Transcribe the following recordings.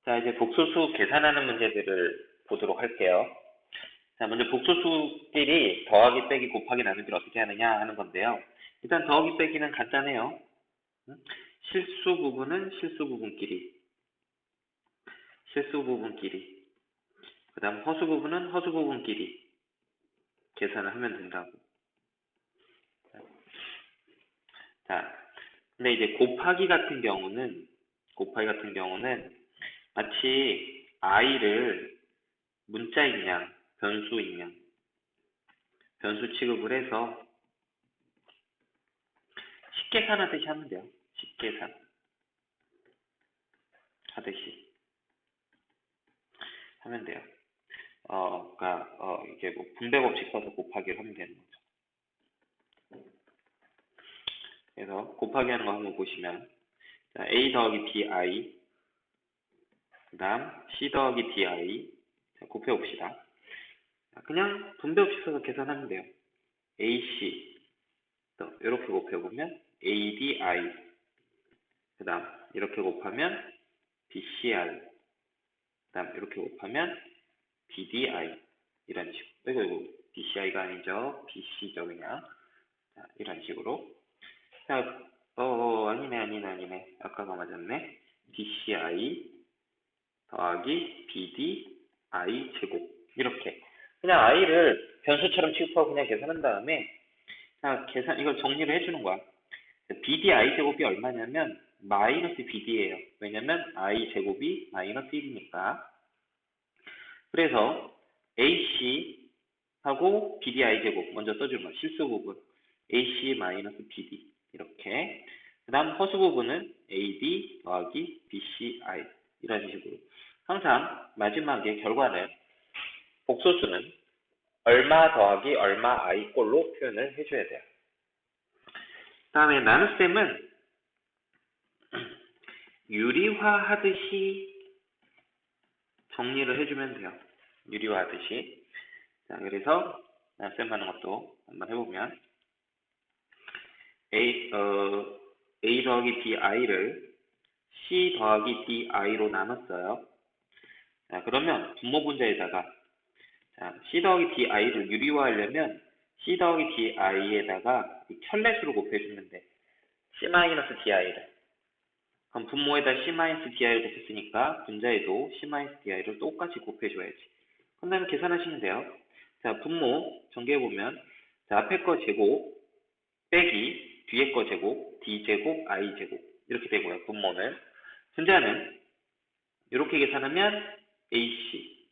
자, 이제 복소수 계산하는 문제들을 보도록 할게요. 자, 먼저 복소수끼리 더하기, 빼기, 곱하기, 나누기를 어떻게 하느냐 하는 건데요. 일단 더하기, 빼기는 간단해요. 실수 부분은 실수 부분끼리, 실수 부분끼리, 그 다음 허수 부분은 허수 부분끼리 계산을 하면 된다고. 자, 근데 이제 곱하기 같은 경우는 마치 i를 문자인 양, 변수인 양, 변수 취급을 해서 식계산하듯이 하면 돼요. 식계산 하듯이 하면 돼요. 그러니까 이게 뭐 분배 법칙 써서 곱하기를 하면 되는 거죠. 그래서 곱하기 하는 거 한번 보시면, 자, a 더하기 bi, 그다음 c 더하기 di, 자, 곱해 봅시다. 그냥 분배 법칙 써서 계산하면 돼요. ac 이렇게 곱해 보면 adi, 그다음 이렇게 곱하면 bci, 그다음 이렇게 곱하면 bdi, 이런 식으로. 이거 bci가 아니죠. bc죠, 그냥. 자, 이런 식으로. 자, 아니네. 아까가 맞았네. bci 더하기 bdi 제곱. 이렇게. 그냥 i를 변수처럼 취급하고 그냥 계산한 다음에, 자, 이걸 정리를 해주는 거야. bdi 제곱이 얼마냐면, 마이너스 bd예요. 왜냐면 i 제곱이 마이너스 1이니까. 그래서 AC하고 BDI 제곱 먼저 써주는 거. 실수 부분 AC 마이너스 BD 이렇게. 그 다음 허수 부분은 AD 더하기 BCI 이런 식으로. 항상 마지막에 결과는 복소수는 얼마 더하기 얼마 I 꼴로 표현을 해줘야 돼요. 그 다음에 나눗셈은 유리화 하듯이 정리를 해주면 돼요. 유리화 하듯이. 자, 그래서 나눗셈 하는 것도 한번 해보면 A 더하기 DI를 C 더하기 DI로 나눴어요. 자, 그러면 분모 분자에다가, 자, C 더하기 DI를 유리화하려면 C 더하기 DI에다가 켤레수로 곱해주면 돼. C-DI를. 그럼 분모에다 C-DI를 곱했으니까 분자에도 C-DI를 똑같이 곱해줘야지. 그 다음에 계산하시면 돼요. 자, 분모 전개해보면, 자, 앞에 거 제곱 빼기 뒤에 거 제곱 D제곱 I제곱 이렇게 되고요. 분모는. 분자는 이렇게 계산하면 AC.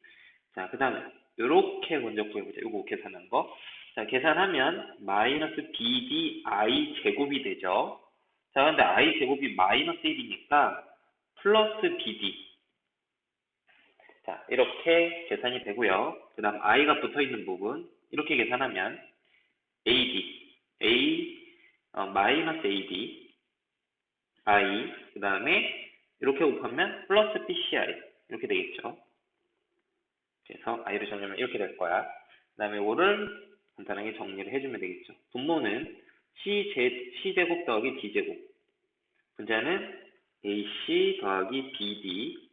자, 그 다음에 이렇게 먼저 구해보자. 이거 계산한 거. 자, 계산하면 마이너스 BDI 제곱이 되죠. 자, 근데 I 제곱이 마이너스 1이니까 플러스 BD. 자, 이렇게 계산이 되고요. 그 다음 i가 붙어있는 부분 이렇게 계산하면 마이너스 AD, I, 그 다음에 이렇게 곱하면 플러스 BCI 이렇게 되겠죠. 그래서 i를 정리하면 이렇게 될 거야. 그 다음에 이거를 간단하게 정리를 해주면 되겠죠. 분모는 C제곱 더하기 D제곱, 분자는 AC 더하기 BD.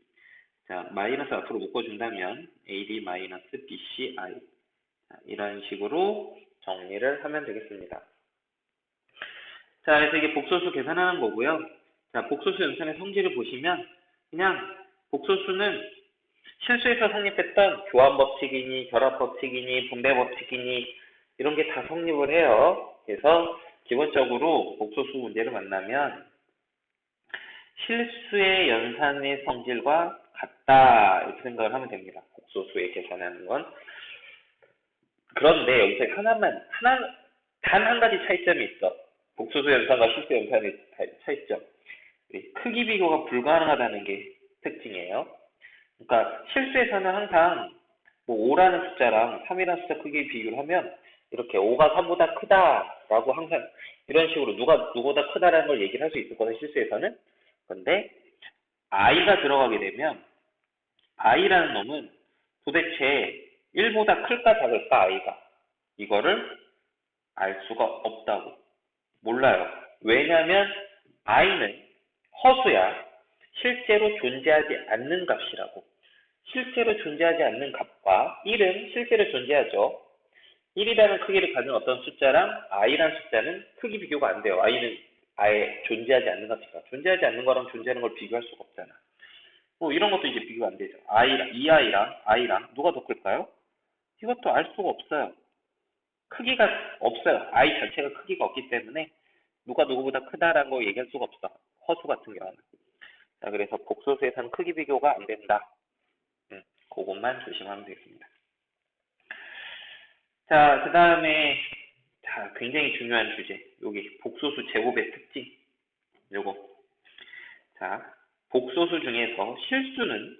자, 마이너스 앞으로 묶어준다면 AD 마이너스 BCI. 자, 이런 식으로 정리를 하면 되겠습니다. 자, 그래서 이게 복소수 계산하는 거고요. 자, 복소수 연산의 성질을 보시면 그냥 복소수는 실수에서 성립했던 교환 법칙이니 결합 법칙이니 분배 법칙이니 이런 게 다 성립을 해요. 그래서 기본적으로 복소수 문제를 만나면 실수의 연산의 성질과 같다 이렇게 생각을 하면 됩니다. 복소수의 계산하는 건. 그런데 여기서 단 한 가지 차이점이 있어. 복소수 연산과 실수 연산의 차이점. 크기 비교가 불가능하다는 게 특징이에요. 그러니까 실수에서는 항상 뭐 5라는 숫자랑 3이라는 숫자 크기 비교를 하면 이렇게 5가 3보다 크다라고 항상 이런 식으로 누구보다 크다라는 걸 얘기를 할 수 있었거든요. 실수에서는. 근데 i가 들어가게 되면 i라는 놈은 도대체 1보다 클까 작을까 i가 이거를 알 수가 없다고. 몰라요. 왜냐하면 i는 허수야. 실제로 존재하지 않는 값이라고. 실제로 존재하지 않는 값과 1은 실제로 존재하죠. 1이라는 크기를 가진 어떤 숫자랑 i라는 숫자는 크기 비교가 안 돼요. i는 아예 존재하지 않는 값이니까. 존재하지 않는 거랑 존재하는 걸 비교할 수가 없잖아. 뭐 이런 것도 이제 비교가 안 되죠. i랑 i랑 누가 더 클까요? 이것도 알 수가 없어요. 크기가 없어요. i 자체가 크기가 없기 때문에 누가 누구보다 크다라는 거 얘기할 수가 없어. 허수 같은 경우는. 자, 그래서 복소수에서는 크기 비교가 안 된다. 그것만 조심하면 되겠습니다. 자, 그 다음에 굉장히 중요한 주제. 여기 복소수 제곱의 특징. 요거. 자, 복소수 중에서 실수는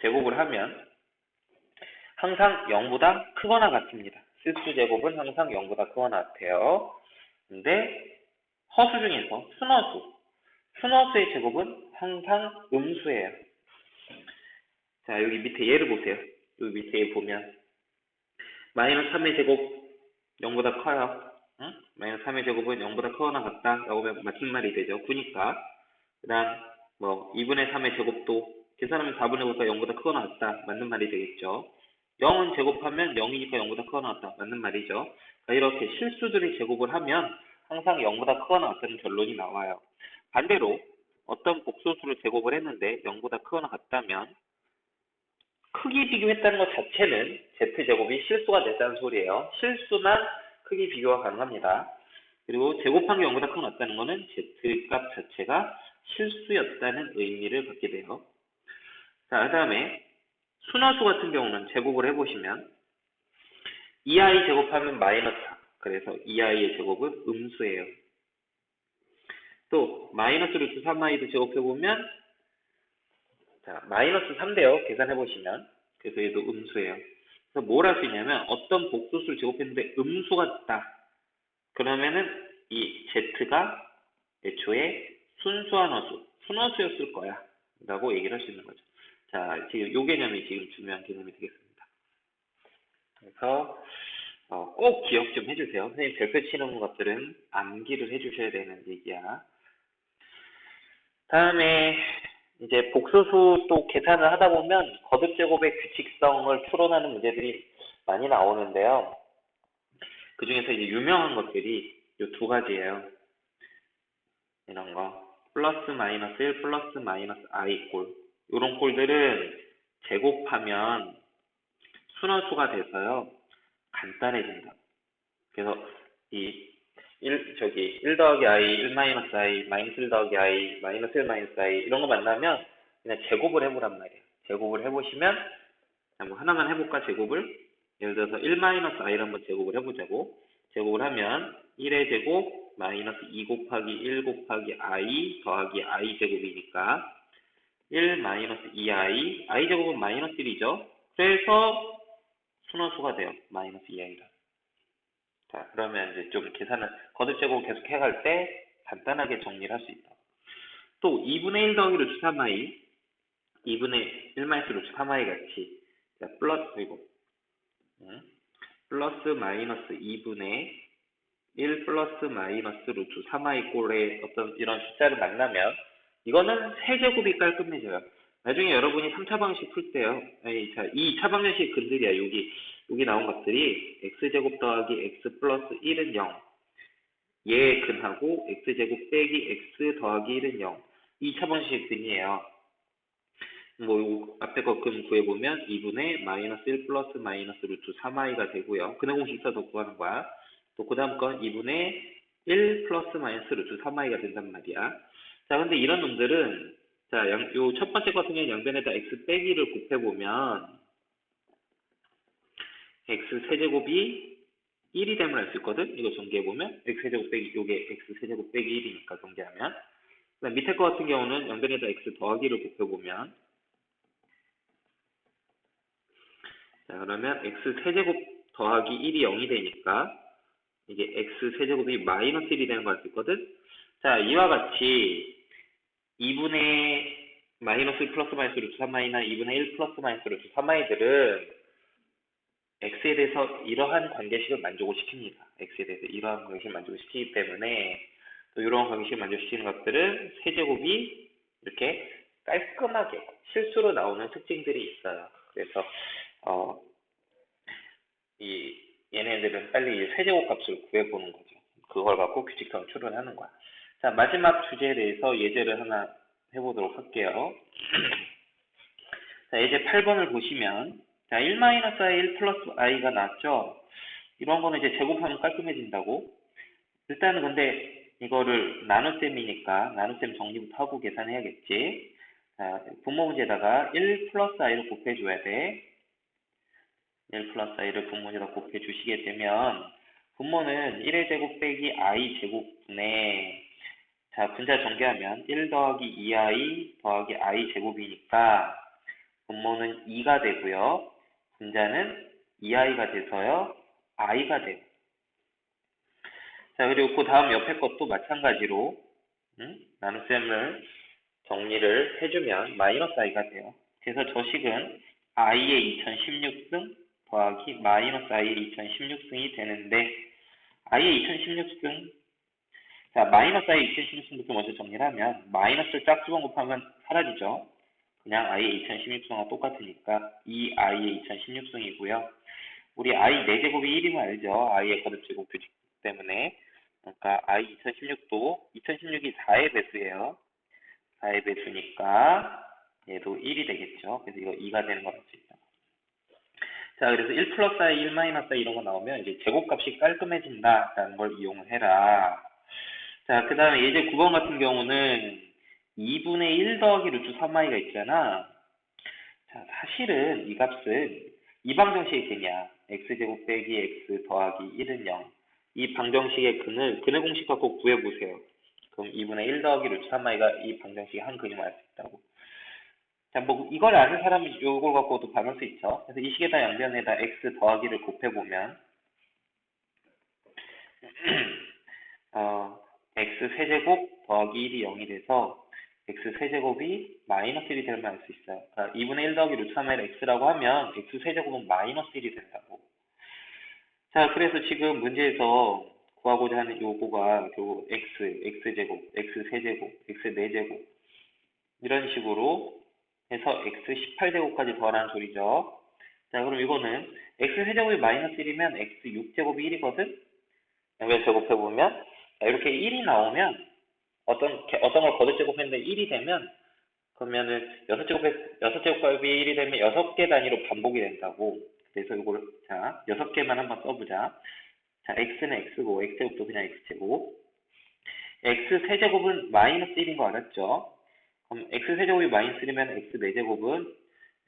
제곱을 하면 항상 0보다 크거나 같습니다. 실수 제곱은 항상 0보다 크거나 같아요. 근데 허수 중에서 순허수의 제곱은 항상 음수예요. 자, 여기 밑에 예를 보세요. 여기 밑에 예 보면 마이너스 3의 제곱 0보다 커요. 응? 마이너스 3의 제곱은 0보다 크거나 같다 라고 하면 맞는 말이 되죠. 9니까. 그 다음 2분의 3의 제곱도 계산하면 4분의 5가 0보다 크거나 같다. 맞는 말이 되겠죠. 0은 제곱하면 0이니까 0보다 크거나 같다. 맞는 말이죠. 이렇게 실수들을 제곱을 하면 항상 0보다 크거나 같다는 결론이 나와요. 반대로 어떤 복소수를 제곱을 했는데 0보다 크거나 같다면 크기 비교했다는 것 자체는 z제곱이 실수가 됐다는 소리예요. 실수만 크기 비교가 가능합니다. 그리고 제곱한 게 0보다 크거나 같다는 것은 z값 자체가 실수였다는 의미를 갖게 돼요. 자, 그 다음에 순화수 같은 경우는 제곱을 해보시면 2i 제곱하면 마이너스 4. 그래서 2i의 제곱은 음수예요. 또 마이너스 루트 3i도 제곱해보면 자, 마이너스 3대요. 계산해보시면. 그래서 얘도 음수예요. 그래서 뭘 할 수 있냐면 어떤 복소수를 제곱했는데 음수가 있다. 그러면은 이 z가 애초에 순수한 허수, 순허수였을 거야. 라고 얘기를 할 수 있는 거죠. 자, 지금 요 개념이 지금 중요한 개념이 되겠습니다. 그래서 꼭 기억 좀 해주세요. 선생님 별표 치는 것들은 암기를 해주셔야 되는 얘기야. 다음에 이제 복소수 또 계산을 하다 보면 거듭제곱의 규칙성을 추론하는 문제들이 많이 나오는데요. 그 중에서 이제 유명한 것들이 이 두 가지예요. 이런 거. 플러스 마이너스 1 플러스 마이너스 i 꼴. 이런 꼴들은 제곱하면 순허수가 돼서요. 간단해진다. 그래서 이 1 더하기 i, 1 마이너스 i, 마이너스 1 더하기 i, 마이너스 1 마이너스 i 이런 거 만나면 그냥 제곱을 해보란 말이에요. 제곱을 해보시면 뭐 하나만 해볼까 제곱을? 예를 들어서 1 마이너스 i를 한번 제곱을 해보자고. 제곱을 하면 1의 제곱 마이너스 2 곱하기 1 곱하기 i 더하기 i 제곱이니까 1 마이너스 2i, i 제곱은 마이너스 1이죠. 그래서 순허수가 돼요. 마이너스 2i가. 자, 그러면 이제 좀 계산을 거듭제곱 계속 해갈 때 간단하게 정리를 할 수 있다. 또 2분의 1 더하기 루트 3i, 2분의 1 마이너스 루트 3i 같이 자, 플러스 마이너스 2분의 1 플러스 마이너스 루트 3i 꼴의 어떤 이런 숫자를 만나면 이거는 세제곱이 깔끔해져요. 나중에 여러분이 3차 방식 풀 때요. 이 2차 방정식 근들이야. 여기 나온 것들이 x제곱 더하기 x 플러스 1은 0. 얘의 근하고 x제곱 빼기 x 더하기 1은 0. 2차 방정식 근이에요. 뭐 앞에 거 근 구해보면 2분의 마이너스 1 플러스 마이너스 루트 3i가 되고요. 근해 공식 써서 구하는 거야. 또 그 다음 건 2분의 1 플러스 마이너스 루트 3i가 된단 말이야. 자, 근데 이런 놈들은 자, 요 첫 번째 같은 경우는 양변에다 x 빼기를 곱해보면 x 세제곱이 1이 됨을 알 수 있거든? 이거 전개해보면 x 세제곱 빼기, 요게 x 세제곱 빼기 1이니까 전개하면. 그다음 밑에 거 같은 경우는 양변에다 x 더하기를 곱해보면 자, 그러면 x 세제곱 더하기 1이 0이 되니까 이게 x 세제곱이 마이너스 1이 되는 거 알 수 있거든? 자, 이와 같이 2분의 마이너스 1 플러스 마이너스 루트 3i나 2분의 1 플러스 마이너스 루트 3i들은 x에 대해서 이러한 관계식을 만족을 시킵니다. x에 대해서 이러한 관계식을 만족을 시키기 때문에 또 이러한 관계식을 만족시키는 것들은 세제곱이 이렇게 깔끔하게 실수로 나오는 특징들이 있어요. 그래서 이 얘네들은 빨리 세제곱 값을 구해보는 거죠. 그걸 갖고 규칙성을 추론하는 거야. 자, 마지막 주제에 대해서 예제를 하나 해보도록 할게요. 자, 예제 8번을 보시면, 자, 1-i, 1 플러스 i가 나왔죠? 이런 거는 이제 제곱하면 깔끔해진다고. 일단은 근데 이거를 나눗셈이니까 나눗셈 정리부터 하고 계산해야겠지. 자, 분모 문제에다가 1 플러스 i를 곱해줘야 돼. 1 플러스 i를 분모에다 곱해주시게 되면 분모는 1의 제곱 빼기 i 제곱분에 자, 분자 전개하면 1 더하기 2i 더하기 i 제곱이니까 분모는 2가 되고요. 분자는 2i가 돼서요. i가 돼요. 자, 그리고 그 다음 옆에 것도 마찬가지로 나눗셈을 정리를 해주면 마이너스 i가 돼요. 그래서 저 식은 i의 2016승 더하기 마이너스 i의 2016승이 되는데 i의 2016승 자, 마이너스 i의 2016승부터 먼저 정리를 하면 마이너스를 짝수번 곱하면 사라지죠. 그냥 i의 2016승과 똑같으니까 이 i의 2016승이고요. 우리 i 4제곱이 1이면 알죠. i의 거듭제곱 규칙 때문에. 그러니까 i 2016도 2016이 4의 배수예요. 4의 배수니까 얘도 1이 되겠죠. 그래서 이거 2가 되는 걸 알 수 있다. 자, 그래서 1 플러스 i, 1 마이너스 i 이런 거 나오면 이제 제곱값이 깔끔해진다라는 걸 이용을 해라. 자, 그 다음에 예제 9번 같은 경우는 2분의 1 더하기 루트 3i가 있잖아. 자, 사실은 이 값은 이 방정식의 근이야. x제곱 빼기 x 더하기 1은 0. 이 방정식의 근의 공식 갖고 구해보세요. 그럼 2분의 1 더하기 루트 3i가 이 방정식의 한 근임을 알 수 있다고. 자, 뭐 이걸 아는 사람은 이걸 갖고도 반할 수 있죠. 그래서 이 식에다 양변에다 x 더하기를 곱해보면 x 세제곱 더하기 1이 0이 돼서 x 세제곱이 마이너스 1이 되는 걸 알 수 있어요. 그러니까 2분의 1 더하기 루트 3의 x라고 하면 x 세제곱은 마이너스 1이 된다고. 자, 그래서 지금 문제에서 구하고자 하는 요거가 요 x제곱, x세제곱, x4제곱 이런 식으로 해서 x18제곱까지 더하라는 소리죠. 자, 그럼 이거는 x세제곱이 마이너스 1이면 x6제곱이 1이거든? 양변 제곱해보면 이렇게 1이 나오면 어떤 걸 거듭제곱했는데 1이 되면 그러면은 6제곱값이 1이 되면 6개 단위로 반복이 된다고. 그래서 이걸 자 6개만 한번 써보자. 자, x는 x고 x제곱도 그냥 x제곱. x세제곱은 마이너스 1인 거 알았죠? 그럼 x세제곱이 마이너스 1이면 x4제곱은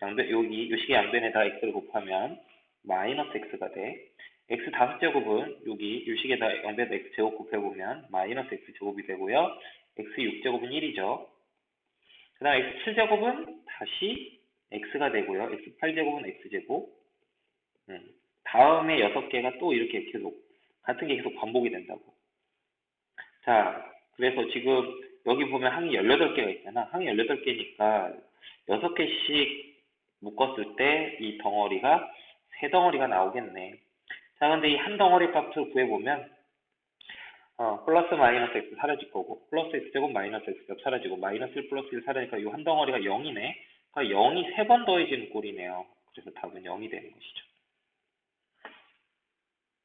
양변 여기 요 식의 양변에다 x를 곱하면 마이너스 x가 돼. x 5제곱은 여기 요 식에다 양변에다 x제곱 곱해보면 마이너스 x제곱이 되고요. x 6제곱은 1이죠. 그 다음 x 7제곱은 다시 x가 되고요. x 8제곱은 x제곱. 다음에 6개가 또 이렇게 계속 같은 게 계속 반복이 된다고. 자, 그래서 지금 여기 보면 항이 18개가 있잖아. 항이 18개니까 6개씩 묶었을 때 이 덩어리가 3덩어리가 나오겠네. 자, 근데 이 한 덩어리 값을 구해보면 플러스 마이너스 x 사라질 거고 플러스 x제곱 마이너스 x제곱 사라지고 마이너스 1 플러스 1 사라지니까 이 한 덩어리가 0이네. 그러니까 0이 3번 더해지는 꼴이네요. 그래서 답은 0이 되는 것이죠.